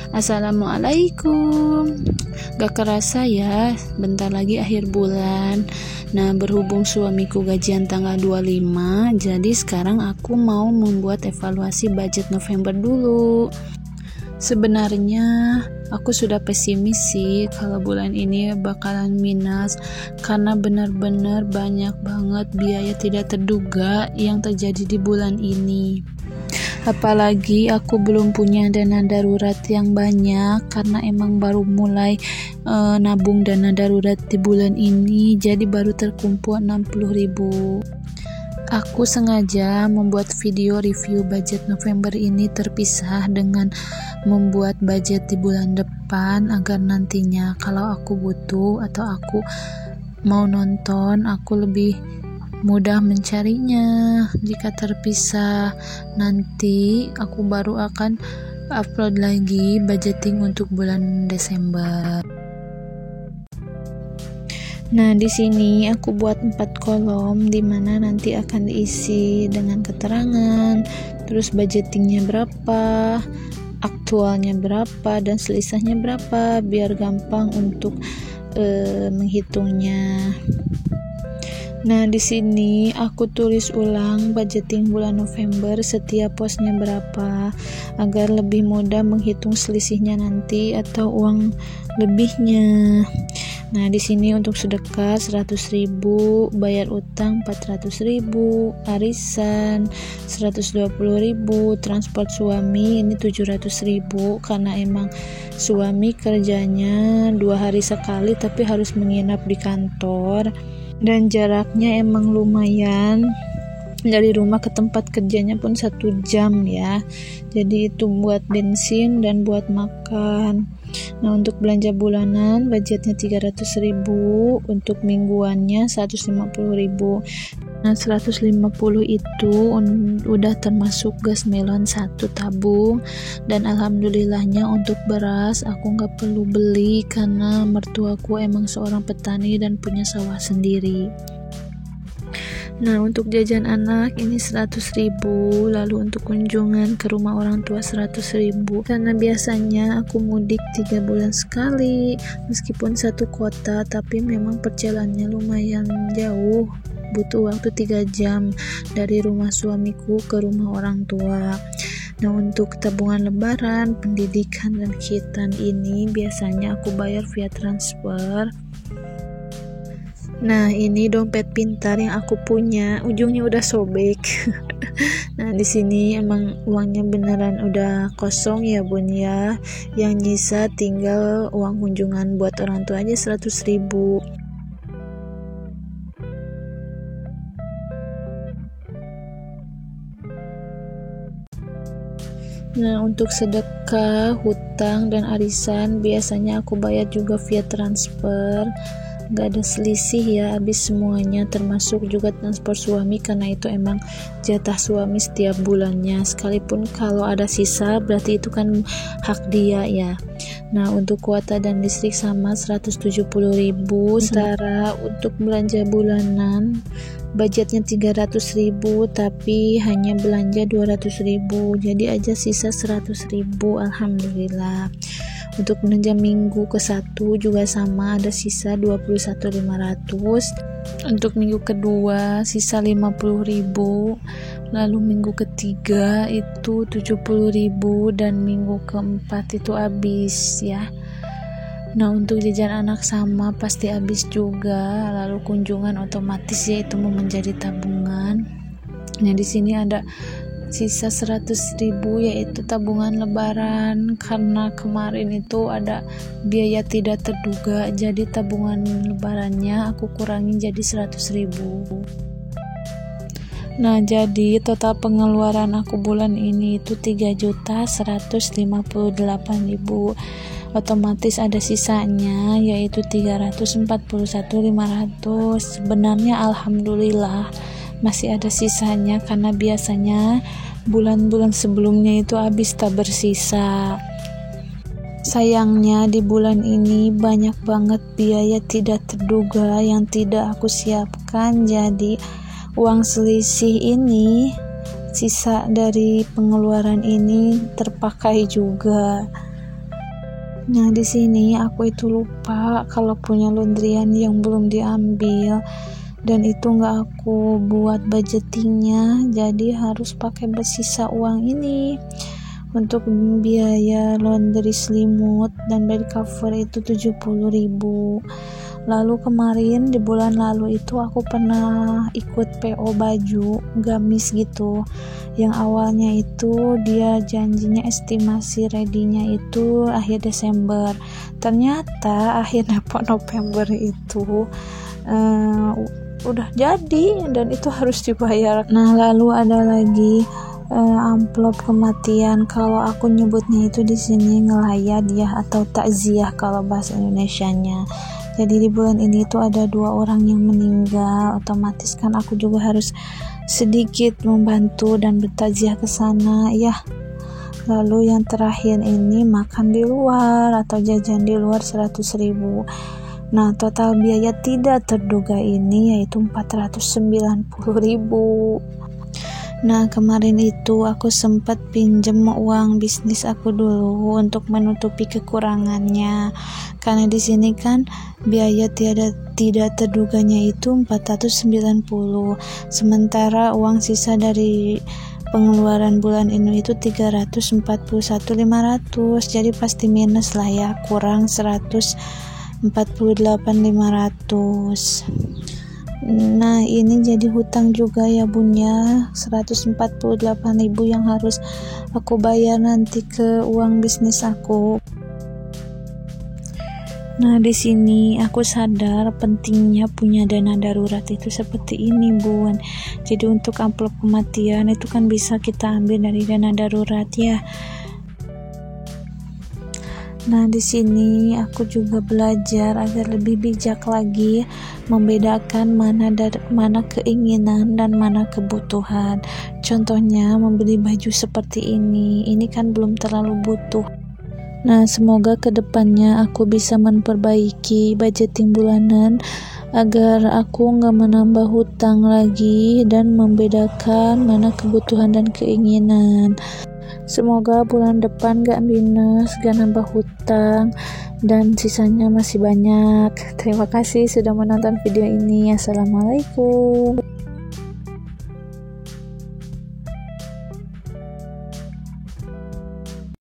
Assalamualaikum. Gak kerasa ya, bentar lagi akhir bulan. Nah, berhubung suamiku gajian tanggal 25, jadi sekarang aku mau membuat evaluasi budget November dulu. Sebenarnya aku sudah pesimis sih kalau bulan ini bakalan minus, karena benar-benar banyak banget biaya tidak terduga yang terjadi di bulan ini. Apalagi aku belum punya dana darurat yang banyak karena emang baru mulai nabung dana darurat di bulan ini, jadi baru terkumpul 60.000. Aku sengaja membuat video review budget November ini terpisah dengan membuat budget di bulan depan, agar nantinya kalau aku butuh atau aku mau nonton, aku lebih mudah mencarinya. Jika terpisah, nanti aku baru akan upload lagi budgeting untuk bulan Desember. Nah, di sini aku buat 4 kolom di mana nanti akan diisi dengan keterangan, terus budgetingnya berapa, aktualnya berapa, dan selisihnya berapa, biar gampang untuk menghitungnya. Nah, di sini aku tulis ulang budgeting bulan November, setiap posnya berapa, agar lebih mudah menghitung selisihnya nanti atau uang lebihnya. Nah, di sini untuk sedekah 100.000, bayar utang 400.000, arisan 120.000, transport suami ini 700.000 karena emang suami kerjanya 2 hari sekali tapi harus menginap di kantor dan jaraknya emang lumayan, dari rumah ke tempat kerjanya pun 1 jam ya. Jadi itu buat bensin dan buat makan. Nah, untuk belanja bulanan budgetnya 300.000, untuk mingguannya 150.000. Nah, 150 itu udah termasuk gas melon 1 tabung, dan alhamdulillahnya untuk beras aku nggak perlu beli karena mertuaku emang seorang petani dan punya sawah sendiri. Nah, untuk jajan anak ini 100.000, lalu untuk kunjungan ke rumah orang tua 100.000, karena biasanya aku mudik 3 bulan sekali, meskipun satu kota tapi memang perjalanannya lumayan jauh, butuh waktu 3 jam dari rumah suamiku ke rumah orang tua. Nah, untuk tabungan lebaran, pendidikan, dan khitan ini biasanya aku bayar via transfer. Nah, ini dompet pintar yang aku punya, ujungnya udah sobek. Nah, di sini emang uangnya beneran udah kosong ya bun ya, yang nyisa tinggal uang kunjungan buat orang tua aja 100.000. Nah, untuk sedekah, hutang, dan arisan biasanya aku bayar juga via transfer. Gak ada selisih ya, habis semuanya, termasuk juga transport suami karena itu emang jatah suami setiap bulannya. Sekalipun kalau ada sisa berarti itu kan hak dia ya. Nah, untuk kuota dan listrik sama 170.000. Sementara untuk belanja bulanan budgetnya 300.000 tapi hanya belanja 200.000, jadi aja sisa 100.000, alhamdulillah. Untuk belanja minggu ke-1 juga sama, ada sisa 21.500. Untuk minggu kedua sisa 50.000, lalu minggu ketiga itu 70.000, dan minggu keempat itu habis ya. Nah, untuk jajan anak sama pasti habis juga, lalu kunjungan otomatis ya itu mau menjadi tabungan. Nah, di sini ada sisa 100.000 yaitu tabungan lebaran, karena kemarin itu ada biaya tidak terduga, jadi tabungan lebarannya aku kurangi jadi 100.000. Nah, jadi total pengeluaran aku bulan ini itu 3.158.000. Otomatis ada sisanya yaitu 341.500. Sebenarnya alhamdulillah masih ada sisanya karena biasanya bulan-bulan sebelumnya itu habis tak bersisa. Sayangnya di bulan ini banyak banget biaya tidak terduga yang tidak aku siapkan, jadi uang selisih ini, sisa dari pengeluaran ini terpakai juga. Nah, di sini aku itu lupa kalau punya laundryan yang belum diambil, dan itu nggak aku buat budgetingnya, jadi harus pakai bersisa uang ini untuk biaya laundry selimut dan bed cover itu 70.000. Lalu kemarin di bulan lalu itu aku pernah ikut PO baju gamis gitu, yang awalnya itu dia janjinya estimasi ready-nya itu akhir Desember, ternyata akhir November itu udah jadi dan itu harus dibayar. Nah, lalu ada lagi amplop kematian, kalau aku nyebutnya itu di sini ngelayat ya, atau takziah kalau bahasa Indonesianya. Jadi di bulan ini tuh ada 2 orang yang meninggal, otomatis kan aku juga harus sedikit membantu dan bertakziah ke sana ya. Lalu yang terakhir ini makan di luar atau jajan di luar 100.000. Nah, total biaya tidak terduga ini yaitu 490.000. Nah, kemarin itu aku sempat pinjem uang bisnis aku dulu untuk menutupi kekurangannya. Karena di sini kan biaya tidak terduganya itu 490. Sementara uang sisa dari pengeluaran bulan ini itu 341.500. Jadi pasti minus lah ya, kurang 148.500. Nah, ini jadi hutang juga ya Bun ya, 148.000 yang harus aku bayar nanti ke uang bisnis aku. Nah, di sini aku sadar pentingnya punya dana darurat itu seperti ini Bun. Jadi untuk amplop kematian itu kan bisa kita ambil dari dana darurat ya. Nah, di sini aku juga belajar agar lebih bijak lagi membedakan mana keinginan dan mana kebutuhan. Contohnya membeli baju seperti ini kan belum terlalu butuh. Nah, semoga kedepannya aku bisa memperbaiki budgeting bulanan agar aku nggak menambah hutang lagi dan membedakan mana kebutuhan dan keinginan. Semoga bulan depan gak minus, gak nambah hutang, dan sisanya masih banyak. Terima kasih sudah menonton video ini. Assalamualaikum.